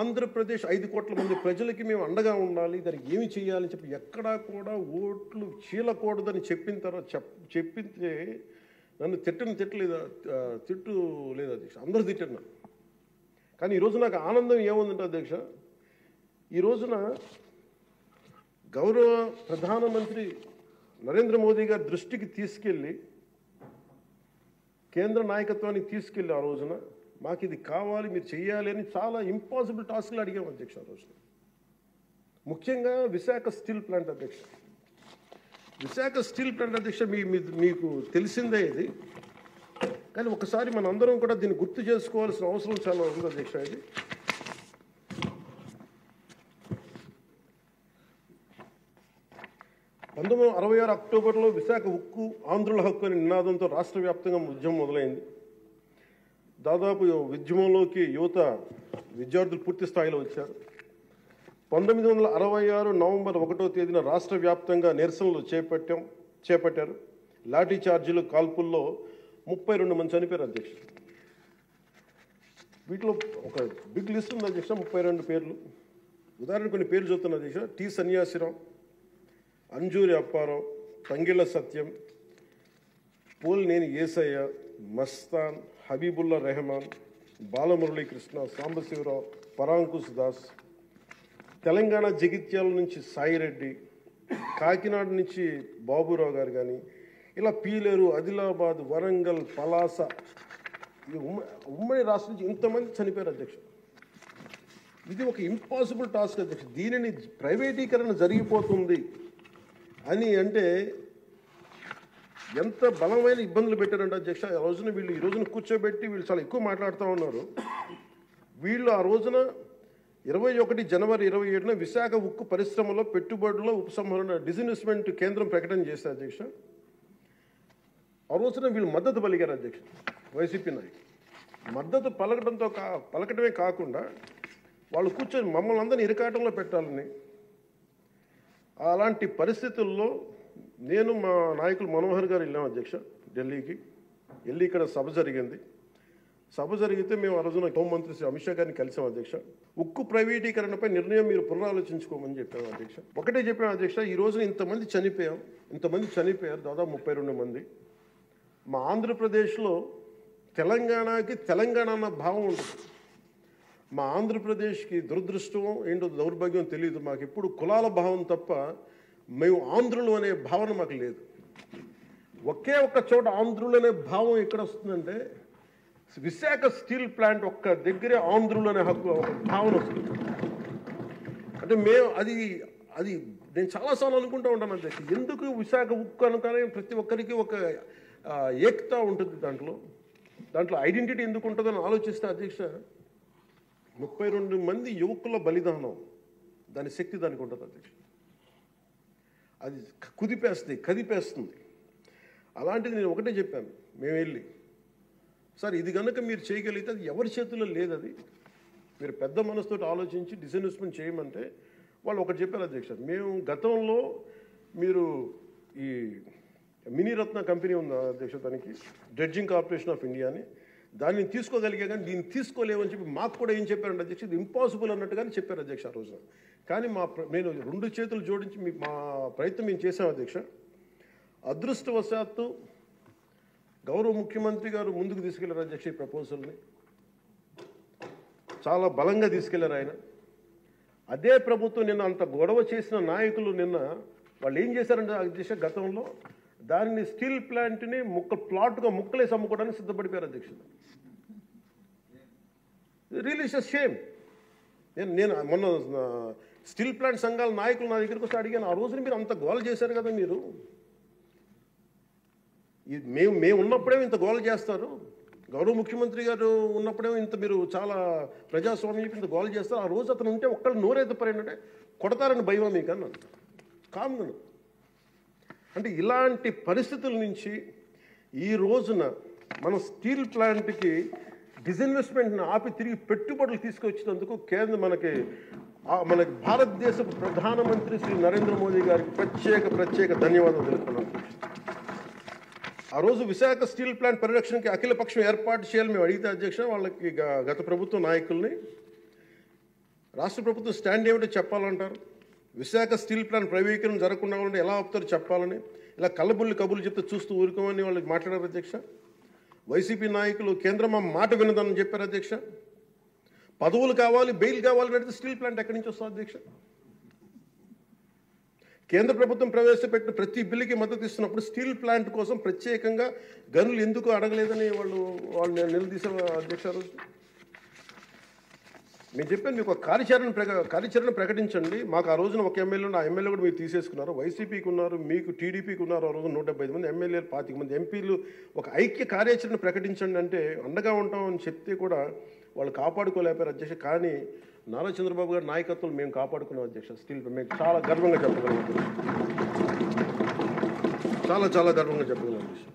ఆంధ్రప్రదేశ్ 5 కోట్ల మంది ప్రజలకి మేము అండగా ఉండాలి, దానికి ఏమి చేయాలని చెప్పి ఎక్కడా కూడా ఓట్లు చీలకూడదని చెప్పిన తర్వాత చెప్పితే నన్ను తిట్టలేదు అధ్యక్ష, అందరూ తిట్టారు. కానీ ఈరోజు నాకు ఆనందం ఏముందంటే అధ్యక్ష, ఈ రోజున గౌరవ ప్రధానమంత్రి నరేంద్ర మోదీ గారి దృష్టికి తీసుకెళ్ళి కేంద్ర నాయకత్వానికి తీసుకెళ్ళి ఆ రోజున మాకు ఇది కావాలి, మీరు చెయ్యాలి అని చాలా ఇంపాసిబుల్ టాస్క్లు అడిగాం అధ్యక్ష. ఆ రోజున ముఖ్యంగా విశాఖ స్టీల్ ప్లాంట్ అధ్యక్ష, మీకు తెలిసిందే ఇది. కానీ ఒకసారి మన అందరం కూడా దీన్ని గుర్తు చేసుకోవాల్సిన అవసరం చాలా ఉంది అధ్యక్ష. ఇది 1966 అక్టోబర్లో విశాఖ ఉక్కు ఆంధ్రుల హక్కు అనే నినాదంతో రాష్ట్ర వ్యాప్తంగా ఉద్యమం మొదలైంది. దాదాపు ఉద్యమంలోకి యువత విద్యార్థులు పూర్తి స్థాయిలో వచ్చారు. 1966 నవంబర్ 1వ తేదీన రాష్ట్ర వ్యాప్తంగా నిరసనలు చేపట్టారు. లాఠీ చార్జీలు కాల్పుల్లో 32 మంది చనిపోయారు అధ్యక్ష. వీటిలో ఒక బిగ్ లిస్ట్ ఉంది అధ్యక్ష, 32 పేర్లు. ఉదాహరణ కొన్ని పేర్లు చెప్తున్నా అధ్యక్ష: టి సన్యాసిరావు, అంజూరి అప్పారావు, తంగిళ్ళ సత్యం, పోలినేని ఏసయ్య, మస్తాన్, హబీబుల్లా రెహమాన్, బాలమురళీకృష్ణ, సాంబశివరావు, పరాంకుశ్ దాస్, తెలంగాణ జగిత్యాల నుంచి సాయిరెడ్డి, కాకినాడ నుంచి బాబురావు గారు కానీ, ఇలా పీలేరు, ఆదిలాబాద్, వరంగల్, పలాస, ఉమ్మడి రాష్ట్రం నుంచి ఇంతమంది చనిపోయారు అధ్యక్ష. ఇది ఒక ఇంపాసిబుల్ టాస్క్ అధ్యక్ష. దీనిని ప్రైవేటీకరణ జరిగిపోతుంది అని అంటే ఎంత బలమైన ఇబ్బందులు పెట్టారంటే అధ్యక్ష. ఆ రోజున ఈ రోజున కూర్చోబెట్టి వీళ్ళు చాలా ఎక్కువ మాట్లాడుతూ ఉన్నారు. వీళ్ళు ఆ రోజున 21 జనవరి 27న విశాఖ ఉక్కు పరిశ్రమలో పెట్టుబడుల ఉపసంహరణ డిజిన్వెస్ట్మెంట్ కేంద్రం ప్రకటన చేశారు అధ్యక్ష. ఆ రోజున వీళ్ళు మద్దతు పలికారు అధ్యక్ష. వైసీపీ నాయకులు మద్దతు పలకటమే కాకుండా వాళ్ళు కూర్చొని మమ్మల్ని అందరినీ ఇరకాటంలో పెట్టాలని, అలాంటి పరిస్థితుల్లో నేను మా నాయకులు మనోహర్ గారు వెళ్ళాం అధ్యక్ష ఢిల్లీకి. వెళ్ళి ఇక్కడ సభ జరిగింది. సభ జరిగితే మేము ఆ రోజున హోంమంత్రి శ్రీ అమిత్ షా గారిని కలిసాం అధ్యక్ష. ఉక్కు ప్రైవేటీకరణపై నిర్ణయం మీరు పునరాలోచించుకోమని చెప్పాము అధ్యక్ష. ఒకటే చెప్పాము అధ్యక్ష, ఈ రోజున ఇంతమంది చనిపోయారు, దాదాపు 32 మంది. మా ఆంధ్రప్రదేశ్లో తెలంగాణ అన్న భావం ఉంటుంది. మా ఆంధ్రప్రదేశ్కి దురదృష్టం ఏంటో దౌర్భాగ్యం తెలియదు. మాకు ఎప్పుడు కులాల భావం తప్ప మేము ఆంధ్రులు అనే భావన మాకు లేదు. ఒకే ఒక్క చోట ఆంధ్రులు అనే భావం ఎక్కడ వస్తుందంటే విశాఖ స్టీల్ ప్లాంట్ ఒక్క దగ్గరే ఆంధ్రులు అనే భావన వస్తుంది. అంటే మేము అది నేను చాలాసార్లు అనుకుంటూ ఉంటాను అధ్యక్ష, ఎందుకు విశాఖ ఉక్కు అనగానే ప్రతి ఒక్కరికి ఒక ఏకత ఉంటుంది, దాంట్లో ఐడెంటిటీ ఎందుకు ఉంటుందని ఆలోచిస్తే అధ్యక్ష 32 మంది యువకుల బలిదానం, దాని శక్తి దానికి ఉంటుంది అధ్యక్ష. అది కదిపేస్తుంది. అలాంటిది నేను ఒకటే చెప్పాను, మేము వెళ్ళి సార్ ఇది కనుక మీరు చేయగలిగితే అది ఎవరి చేతుల్లో లేదు, అది మీరు పెద్ద మనసుతో ఆలోచించి డిస్ఇన్వెస్ట్మెంట్ చేయమంటే వాళ్ళు ఒకటి చెప్పారు అధ్యక్ష, మేము గతంలో మీరు ఈ మినీరత్న కంపెనీ ఉంది అధ్యక్ష, దానికి డ్రెడ్జింగ్ కార్పొరేషన్ ఆఫ్ ఇండియా అని, దాన్ని తీసుకోగలిగా కానీ దీన్ని తీసుకోలేమని చెప్పి మాకు కూడా ఏం చెప్పారంటే అధ్యక్ష, ఇది ఇంపాసిబుల్ అన్నట్టుగానే చెప్పారు అధ్యక్ష ఆ రోజున. కానీ నేను 2 చేతులు జోడించి మా ప్రయత్నం మేము చేసాం అధ్యక్ష. అదృష్టవశాత్తు గౌరవ ముఖ్యమంత్రి గారు ముందుకు తీసుకెళ్లారు అధ్యక్ష. ఈ ప్రపోజల్ని చాలా బలంగా తీసుకెళ్లారు ఆయన. అదే ప్రభుత్వం నిన్న అంత గొడవ చేసిన నాయకులు నిన్న వాళ్ళు ఏం చేశారంటే అధ్యక్ష, గతంలో దానిని స్టీల్ ప్లాంట్ని ప్లాట్గా ముక్కలేసి అమ్ముకోవడానికి సిద్ధపడిపోయారు అధ్యక్ష. Really it's shame. నేను మొన్న స్టీల్ ప్లాంట్ సంఘాల నాయకులు నా దగ్గరికి వస్తే అడిగాను, ఆ రోజున మీరు అంత గోల చేశారు కదా, మీరు మేము ఉన్నప్పుడే ఇంత గోల చేస్తారు, గౌరవ ముఖ్యమంత్రి గారు ఉన్నప్పుడేమో ఇంత మీరు చాలా ప్రజాస్వామ్యం ఇంత గోల చేస్తారు, ఆ రోజు అతను ఉంటే ఒక్కళ్ళు నోరెత్తపరేంటంటే కొడతారని భయం మీకు అన్నాను కామ్ను. అంటే ఇలాంటి పరిస్థితుల నుంచి ఈ రోజున మన స్టీల్ ప్లాంట్కి డిస్ఇన్వెస్ట్మెంట్ని ఆపి తిరిగి పెట్టుబడులు తీసుకొచ్చినందుకు మనకి భారతదేశ ప్రధానమంత్రి శ్రీ నరేంద్ర మోదీ గారికి ప్రత్యేక ధన్యవాదాలు తెలుపుతున్నాను. ఆ రోజు విశాఖ స్టీల్ ప్లాంట్ పరిరక్షణకి అఖిల పక్షం ఏర్పాటు చేయాలని మేము అడిగితే అధ్యక్ష వాళ్ళకి గత ప్రభుత్వ నాయకుల్ని రాష్ట్ర ప్రభుత్వం స్టాండ్ ఏమిటో చెప్పాలంటారు. విశాఖ స్టీల్ ప్లాంట్ ప్రైవేటీకరణ జరగకుండా ఉంటే ఎలా ఆపుతారు చెప్పాలని, ఇలా కళ్ళబుల్లి కబుర్లు చెప్తే చూస్తూ ఊరుకోమని వాళ్ళకి మాట్లాడారు అధ్యక్ష. వైసీపీ నాయకులు కేంద్రం మా మాట వినదని చెప్పారు అధ్యక్ష. పదవులు కావాలి, బెయిల్ కావాలని అడిగితే స్టీల్ ప్లాంట్ ఎక్కడి నుంచి వస్తుంది అధ్యక్ష? కేంద్ర ప్రభుత్వం ప్రవేశపెట్టిన ప్రతి బిల్లుకి మద్దతు ఇస్తున్నప్పుడు స్టీల్ ప్లాంట్ కోసం ప్రత్యేకంగా గనులు ఎందుకు అడగలేదని వాళ్ళు నిలదీశారు అధ్యక్ష. రోజు మేము చెప్పాను, మీకు ఒక కార్యాచరణ ప్రకటించండి. మాకు ఆ రోజున ఒక ఎమ్మెల్యే, ఆ ఎమ్మెల్యే కూడా మీరు తీసేసుకున్నారు. వైసీపీకి ఉన్నారు, మీకు టీడీపీకి ఉన్నారు. ఆ రోజు 175 మంది ఎమ్మెల్యేలు, 25 మంది ఎంపీలు. ఒక ఐక్య కార్యాచరణ ప్రకటించండి అంటే అండగా ఉంటామని చెప్తే కూడా వాళ్ళు కాపాడుకోలేపారు అధ్యక్ష. కానీ నారా చంద్రబాబు గారి నాయకత్వం మేము కాపాడుకున్నాం అధ్యక్ష. స్టీల్ మేము చాలా గర్వంగా చెప్పగలం, చాలా గర్వంగా చెప్పగలం అధ్యక్ష.